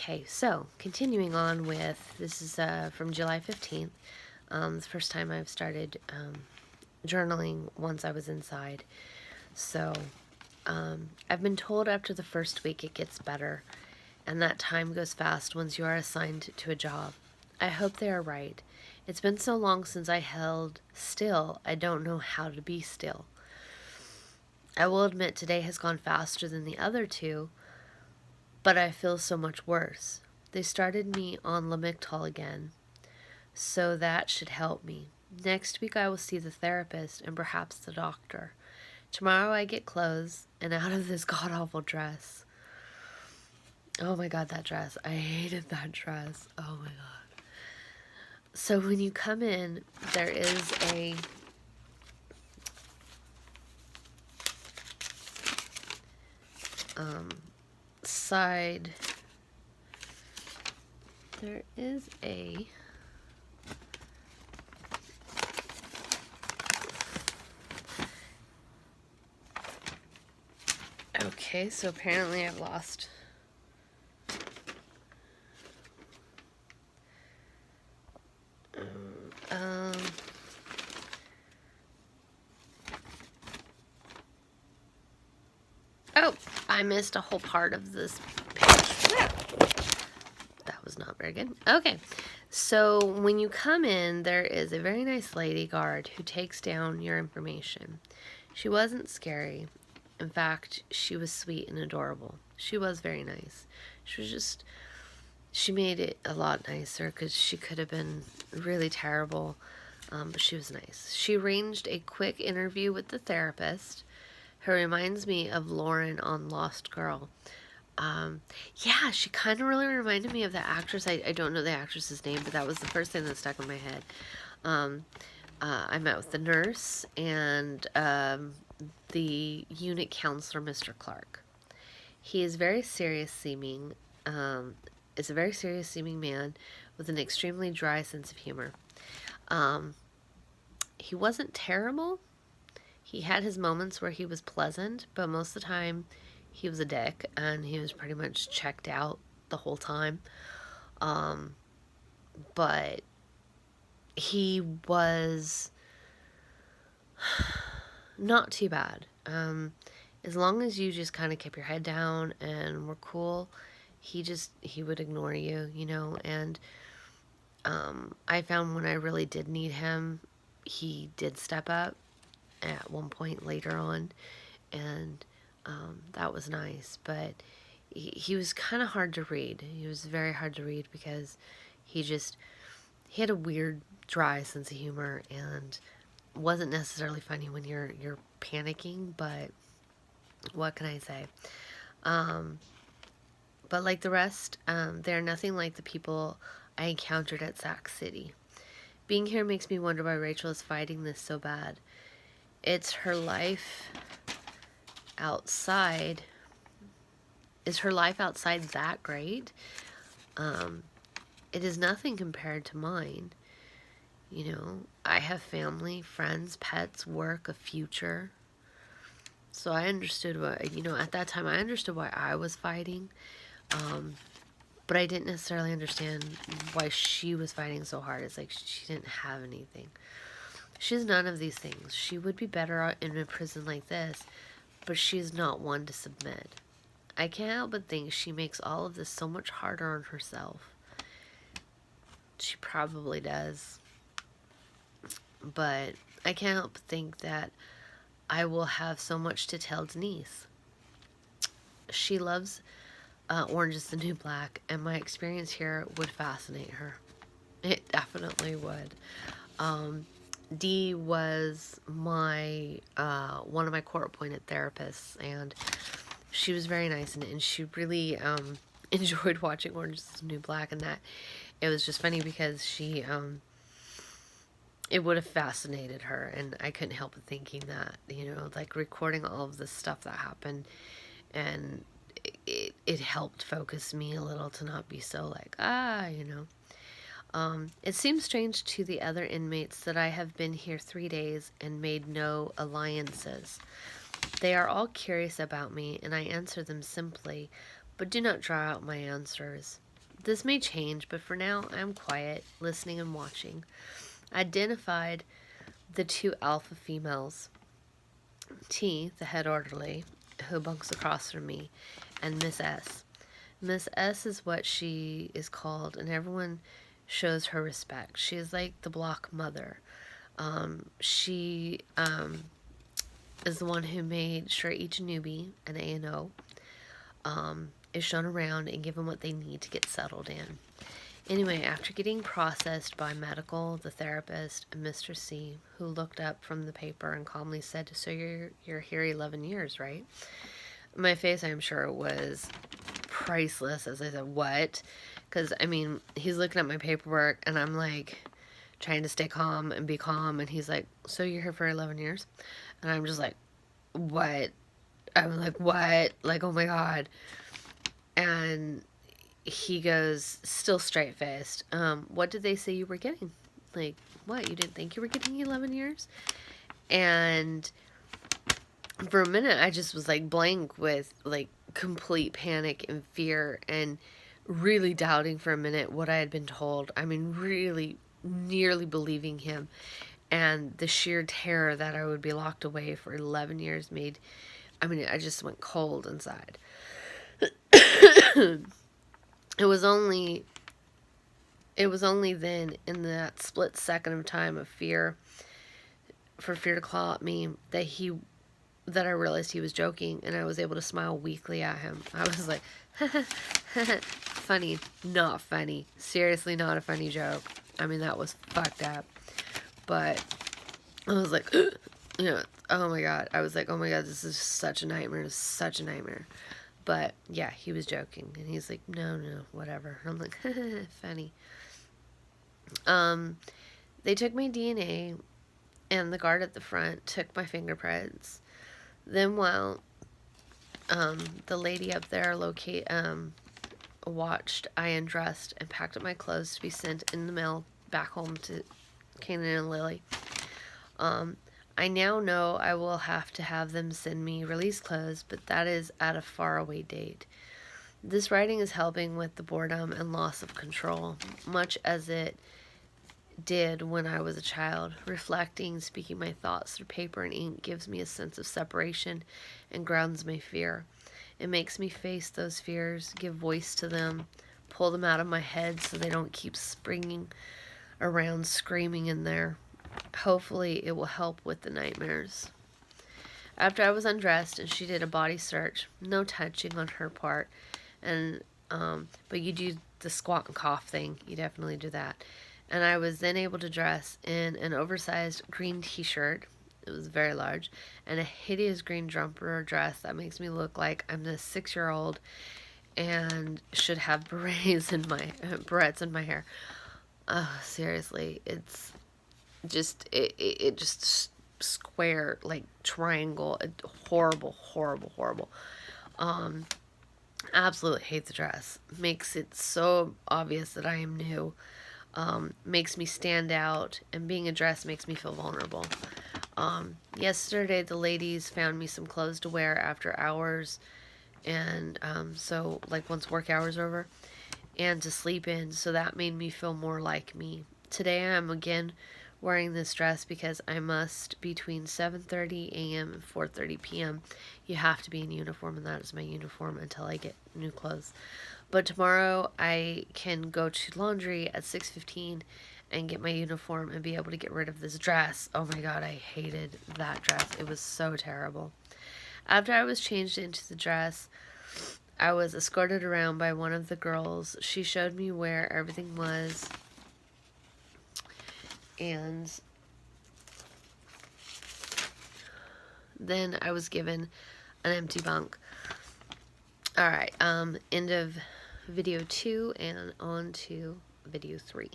Okay, so continuing on with this is from July 15th. The first time I've started journaling once I was inside. So I've been told after the first week it gets better, and that time goes fast once you are assigned to a job. I hope they are right. It's been so long since I held still, I don't know how to be still. I will admit today has gone faster than the other two, but I feel so much worse. They started me on Lamictal again, so that should help me. Next week I will see the therapist and perhaps the doctor. Tomorrow I get clothes and out of this god awful dress. Oh my god, that dress. I hated that dress. Oh my god. So when you come in, there is a side. There is a okay, so apparently I've lost oh, I missed a whole part of this page. That was not very good. Okay, so when you come in, there is a very nice lady guard who takes down your information. She wasn't scary. In fact, she was sweet and adorable. She was very nice. She made it a lot nicer because she could have been really terrible, but she was nice. She arranged a quick interview with the therapist, who reminds me of Lauren on Lost Girl. Yeah, she kind of really reminded me of the actress. I don't know the actress's name, but that was the first thing that stuck in my head. I met with the nurse and the unit counselor, Mr. Clark. He is very serious seeming. Is a very serious seeming man with an extremely dry sense of humor. He wasn't terrible. He had his moments where he was pleasant, but most of the time he was a dick, and he was pretty much checked out the whole time. But he was not too bad. As long as you just kind of kept your head down and were cool, he would ignore you, you know, and I found when I really did need him, he did step up at one point later on, and that was nice, but he was kind of hard to read. He was very hard to read because he had a weird, dry sense of humor, and wasn't necessarily funny when you're panicking, but what can I say? But like the rest, they're nothing like the people I encountered at Sac City. Being here makes me wonder why Rachel is fighting this so bad. It's her life outside. Is her life outside that great? It is nothing compared to mine. You know, I have family, friends, pets, work, a future. So I understood what, you know, at that time I understood why I was fighting. But I didn't necessarily understand why she was fighting so hard. It's like she didn't have anything. She has none of these things. She would be better in a prison like this, but she's not one to submit. I can't help but think she makes all of this so much harder on herself. She probably does. But I can't help but think that I will have so much to tell Denise. She loves Orange is the New Black, and my experience here would fascinate her. It definitely would. Dee was my one of my court-appointed therapists, and she was very nice, and she really enjoyed watching Orange is the New Black, and that it was just funny because she it would have fascinated her, and I couldn't help but thinking that, you know, like recording all of this stuff that happened, and it helped focus me a little to not be so like, you know. It seems strange to the other inmates that I have been here 3 days and made no alliances. They are all curious about me, and I answer them simply, but do not draw out my answers. This may change, but for now, I'm quiet, listening and watching. I identified the two alpha females, T, the head orderly, who bunks across from me, and Miss S. Miss S is what she is called, and everyone shows her respect. She is like the block mother. She is the one who made sure each newbie, an A&O, is shown around and given what they need to get settled in. Anyway, after getting processed by medical, the therapist, and Mr. C, who looked up from the paper and calmly said, "So you're here 11 years, right?" My face, I'm sure, was priceless as I said, "What?" Because, I mean, he's looking at my paperwork, and I'm, like, trying to stay calm and be calm, and he's like, "So you're here for 11 years?" And I'm just like, "What?" I'm like, "What?" Like, oh my God. And he goes, still straight-faced, "What did they say you were getting? Like, what? You didn't think you were getting 11 years?" And for a minute, I just was, like, blank with, like, complete panic and fear and really doubting for a minute what I had been told. I mean, really nearly believing him. And the sheer terror that I would be locked away for 11 years made, I mean, I just went cold inside. It was only then, in that split second of time of fear, for fear to claw at me, that I realized he was joking, and I was able to smile weakly at him. I was like, funny, not funny. Seriously, not a funny joke. I mean, that was fucked up. But I was like, you know, oh my God. I was like, oh my God, this is such a nightmare. It's such a nightmare. But yeah, he was joking, and he's like, no, whatever. I'm like, funny. They took my DNA, and the guard at the front took my fingerprints. Then while the lady up there watched, I undressed and packed up my clothes to be sent in the mail back home to Kanan and Lily. I now know I will have to have them send me release clothes, but that is at a faraway date. This writing is helping with the boredom and loss of control, much as it did when I was a child. Reflecting, speaking my thoughts through paper and ink gives me a sense of separation and grounds my fear. It makes me face those fears, give voice to them, pull them out of my head so they don't keep springing around screaming in there. Hopefully it will help with the nightmares. After I was undressed and she did a body search, no touching on her part, and but you do the squat and cough thing. You definitely do that. And I was then able to dress in an oversized green t-shirt. It was very large, and a hideous green jumper dress that makes me look like I'm a 6-year-old and should have berets in my hair. Oh, seriously, it's just it just square, like triangle, horrible. Absolutely hate the dress. Makes it so obvious that I am new. Makes me stand out, and being a dress makes me feel vulnerable. Yesterday the ladies found me some clothes to wear after hours, and so like once work hours are over, and to sleep in, so that made me feel more like me. Today I am again wearing this dress because I must between 7:30 a.m. and 4:30 p.m. You have to be in uniform, and that is my uniform until I get new clothes. But tomorrow I can go to laundry at 6:15 and get my uniform and be able to get rid of this dress. Oh my God, I hated that dress. It was so terrible. After I was changed into the dress, I was escorted around by one of the girls. She showed me where everything was, and then I was given an empty bunk. Alright, end of video 2 and on to video 3.